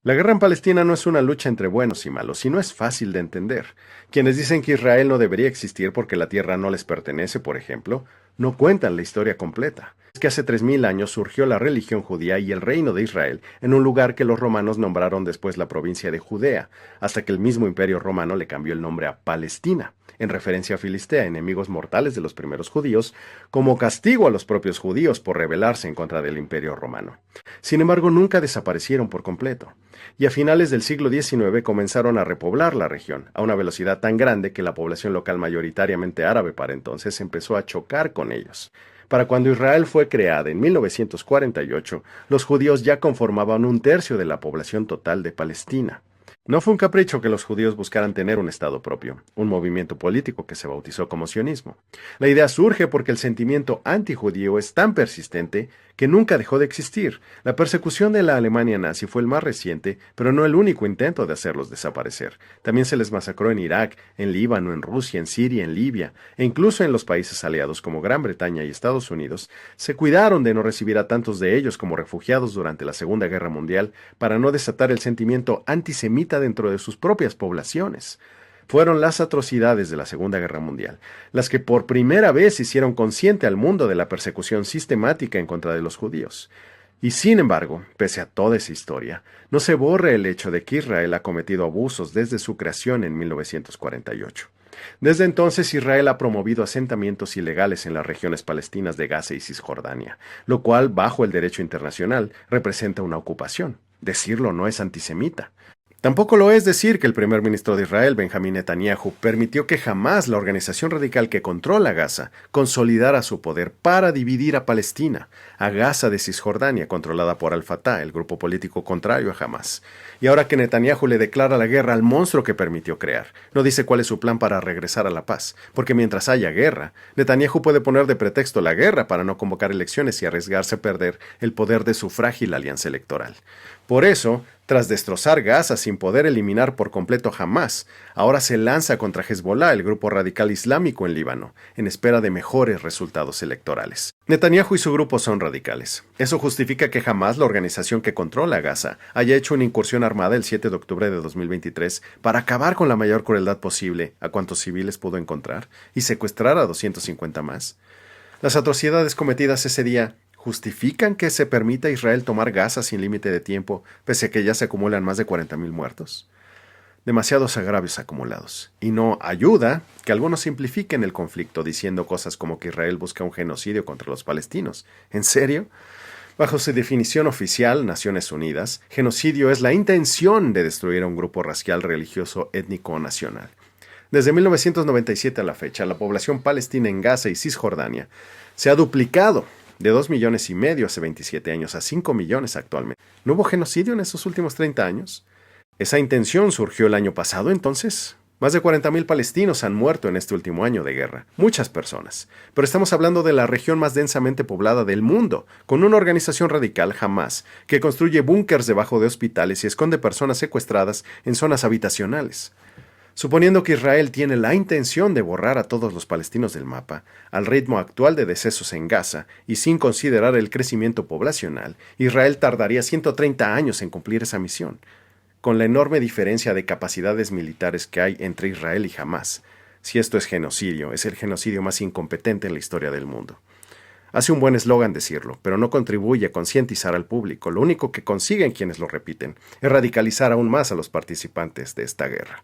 La guerra en Palestina no es una lucha entre buenos y malos, y no es fácil de entender. Quienes dicen que Israel no debería existir porque la tierra no les pertenece, por ejemplo, no cuentan la historia completa. Es que hace 3000 años surgió la religión judía y el reino de Israel en un lugar que los romanos nombraron después la provincia de Judea, hasta que el mismo imperio romano le cambió el nombre a Palestina, en referencia a Filistea, enemigos mortales de los primeros judíos, como castigo a los propios judíos por rebelarse en contra del imperio romano. Sin embargo, nunca desaparecieron por completo, y a finales del siglo XIX comenzaron a repoblar la región, a una velocidad tan grande que la población local mayoritariamente árabe para entonces empezó a chocar con ellos. Para cuando Israel fue creada en 1948, los judíos ya conformaban un tercio de la población total de Palestina. No fue un capricho que los judíos buscaran tener un Estado propio, un movimiento político que se bautizó como sionismo. La idea surge porque el sentimiento antijudío es tan persistente que nunca dejó de existir. La persecución de la Alemania nazi fue el más reciente, pero no el único intento de hacerlos desaparecer. También se les masacró en Irak, en Líbano, en Rusia, en Siria, en Libia, e incluso en los países aliados como Gran Bretaña y Estados Unidos, se cuidaron de no recibir a tantos de ellos como refugiados durante la Segunda Guerra Mundial para no desatar el sentimiento antisemita dentro de sus propias poblaciones. Fueron las atrocidades de la Segunda Guerra Mundial, las que por primera vez hicieron consciente al mundo de la persecución sistemática en contra de los judíos. Y sin embargo, pese a toda esa historia, no se borra el hecho de que Israel ha cometido abusos desde su creación en 1948. Desde entonces Israel ha promovido asentamientos ilegales en las regiones palestinas de Gaza y Cisjordania, lo cual, bajo el derecho internacional, representa una ocupación. Decirlo no es antisemita. Tampoco lo es decir que el primer ministro de Israel, Benjamín Netanyahu, permitió que jamás la organización radical que controla Gaza consolidara su poder para dividir a Palestina, a Gaza de Cisjordania, controlada por Al-Fatah, el grupo político contrario a Hamas. Y ahora que Netanyahu le declara la guerra al monstruo que permitió crear, no dice cuál es su plan para regresar a la paz, porque mientras haya guerra, Netanyahu puede poner de pretexto la guerra para no convocar elecciones y arriesgarse a perder el poder de su frágil alianza electoral. Por eso, tras destrozar Gaza sin poder eliminar por completo Hamas, ahora se lanza contra Hezbollah, el grupo radical islámico en Líbano, en espera de mejores resultados electorales. Netanyahu y su grupo son radicales. Eso justifica que Hamas, la organización que controla Gaza, haya hecho una incursión armada el 7 de octubre de 2023 para acabar con la mayor crueldad posible a cuantos civiles pudo encontrar y secuestrar a 250 más. Las atrocidades cometidas ese día ¿justifican que se permita a Israel tomar Gaza sin límite de tiempo, pese a que ya se acumulan más de 40,000 muertos? Demasiados agravios acumulados. Y no ayuda que algunos simplifiquen el conflicto diciendo cosas como que Israel busca un genocidio contra los palestinos. ¿En serio? Bajo su definición oficial, Naciones Unidas, genocidio es la intención de destruir a un grupo racial, religioso, étnico o nacional. Desde 1997 a la fecha, la población palestina en Gaza y Cisjordania se ha duplicado de 2,5 millones hace 27 años a 5 millones actualmente. ¿No hubo genocidio en esos últimos 30 años? Esa intención surgió el año pasado, entonces. Más de 40,000 palestinos han muerto en este último año de guerra. Muchas personas. Pero estamos hablando de la región más densamente poblada del mundo, con una organización radical, Hamas, que construye búnkers debajo de hospitales y esconde personas secuestradas en zonas habitacionales. Suponiendo que Israel tiene la intención de borrar a todos los palestinos del mapa, al ritmo actual de decesos en Gaza y sin considerar el crecimiento poblacional, Israel tardaría 130 años en cumplir esa misión. Con la enorme diferencia de capacidades militares que hay entre Israel y Hamas, si esto es genocidio, es el genocidio más incompetente en la historia del mundo. Hace un buen eslogan decirlo, pero no contribuye a concientizar al público. Lo único que consiguen quienes lo repiten es radicalizar aún más a los participantes de esta guerra.